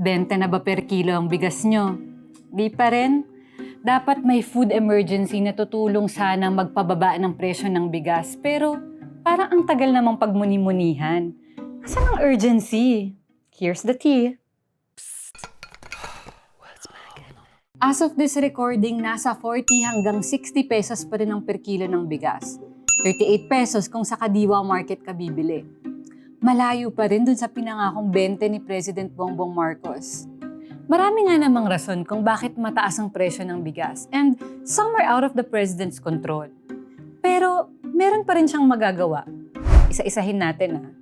20 na ba per kilo ang bigas nyo? Di pa rin? Dapat may food emergency na tutulong sana magpababa ng presyo ng bigas. Pero parang ang tagal namang pagmuni-munihan. Asan ang urgency? Here's the tea. As of this recording, nasa 40 hanggang 60 pesos pa rin ang per kilo ng bigas. 38 pesos kung sa Kadiwa Market ka bibili. Malayo pa rin dun sa pinangakong 20 ni President Bongbong Marcos. Marami nga namang rason kung bakit mataas ang presyo ng bigas and some are out of the President's control. Pero meron pa rin siyang magagawa. Isa-isahin natin .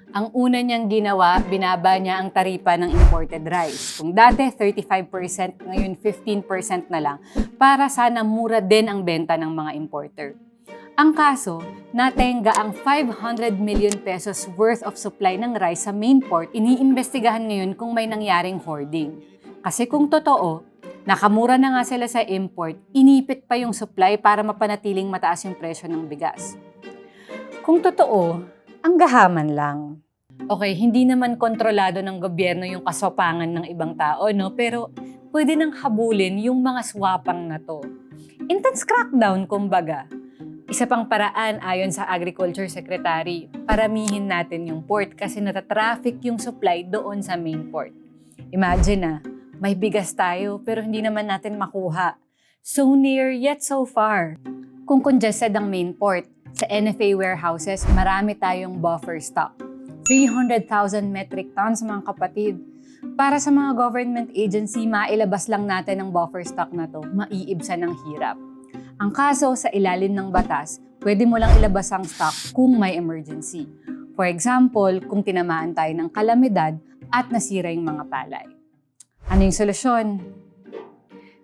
Ang una niyang ginawa, binaba niya ang taripa ng imported rice. Kung dati 35%, ngayon 15% na lang para sana mura din ang benta ng mga importer. Ang kaso, natenga ang 500 million pesos worth of supply ng rice sa main port. Iniimbestigahan ngayon kung may nangyaring hoarding. Kasi kung totoo, nakamura na nga sila sa import, inipit pa yung supply para mapanatiling mataas yung presyo ng bigas. Kung totoo, ang gahaman lang. Okay, hindi naman kontrolado ng gobyerno yung kasopangan ng ibang tao, no? Pero pwede nang habulin yung mga swapang na to. Intense crackdown, kumbaga. Isa pang paraan ayon sa Agriculture Secretary, paramihin natin yung port kasi natatraffic yung supply doon sa main port. Imagine may bigas tayo pero hindi naman natin makuha. So near yet so far. Kung congested ang main port, sa NFA warehouses, marami tayong buffer stock. 300,000 metric tons mga kapatid. Para sa mga government agency, mailabas lang natin ang buffer stock na to, maiibsan ng hirap. Ang kaso, sa ilalim ng batas, pwede mo lang ilabas ang stock kung may emergency. For example, kung tinamaan tayo ng kalamidad at nasira yung mga palay. Ano yung solusyon?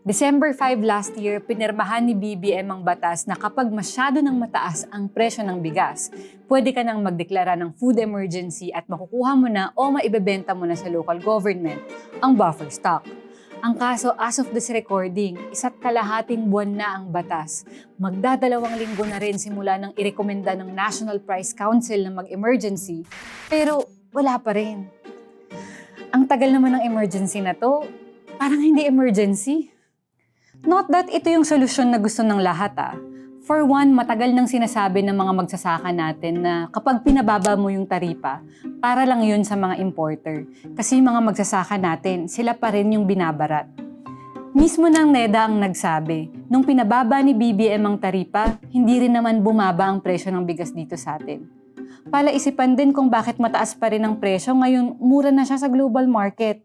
December 5 last year, pinirmahan ni BBM ang batas na kapag masyado nang mataas ang presyo ng bigas, pwede ka nang magdeklara ng food emergency at makukuha mo na o maibebenta mo na sa local government ang buffer stock. Ang kaso, as of this recording, 1.5 buwan na ang batas. Magdadalawang linggo na rin simula nang irekomenda ng National Price Council na mag-emergency, pero wala pa rin. Ang tagal naman ng emergency na to, parang hindi emergency. Not that ito yung solusyon na gusto ng lahat . For one, matagal nang sinasabi ng mga magsasaka natin na kapag pinababa mo yung taripa, para lang yun sa mga importer. Kasi yung mga magsasaka natin, sila pa rin yung binabarat. Mismo ng NEDA ang nagsabi, nung pinababa ni BBM ang taripa, hindi rin naman bumaba ang presyo ng bigas dito sa atin. Palaisipan din kung bakit mataas pa rin ang presyo, ngayon mura na siya sa global market.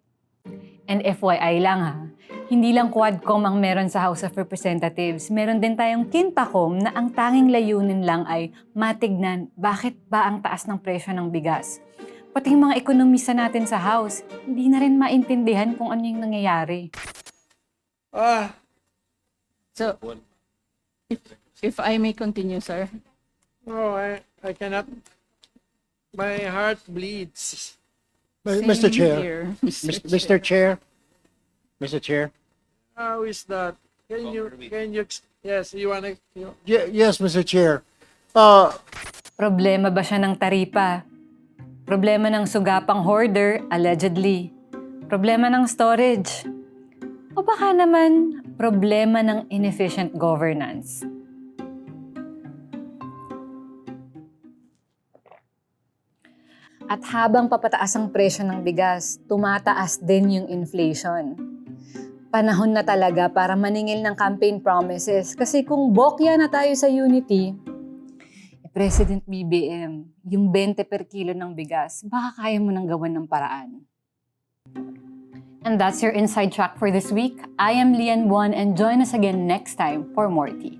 And FYI lang hindi lang Quadcom ang meron sa House of Representatives. Meron din tayong Quintacom na ang tanging layunin lang ay matignan bakit ba ang taas ng presyo ng bigas. Pati yung mga ekonomista natin sa House, hindi na rin maintindihan kung ano yung nangyayari. So, if I may continue, sir. No, I cannot. My heart bleeds. Same Mr. Chair. here, Mr. Chair. Mr. Chair. How is that? Can you, yes, you wanna, Yes, Mr. Chair. Problema ba siya ng taripa? Problema ng sugapang hoarder, allegedly. Problema ng storage. O baka naman, problema ng inefficient governance. At habang papataas ang presyo ng bigas, tumataas din yung inflation. Panahon na talaga para maningil ng campaign promises kasi kung bokya na tayo sa unity, President BBM, yung 20 per kilo ng bigas, baka kaya mo nang gawan ng paraan. And that's your Inside Track for this week. I am Lian Buan and join us again next time for more tea.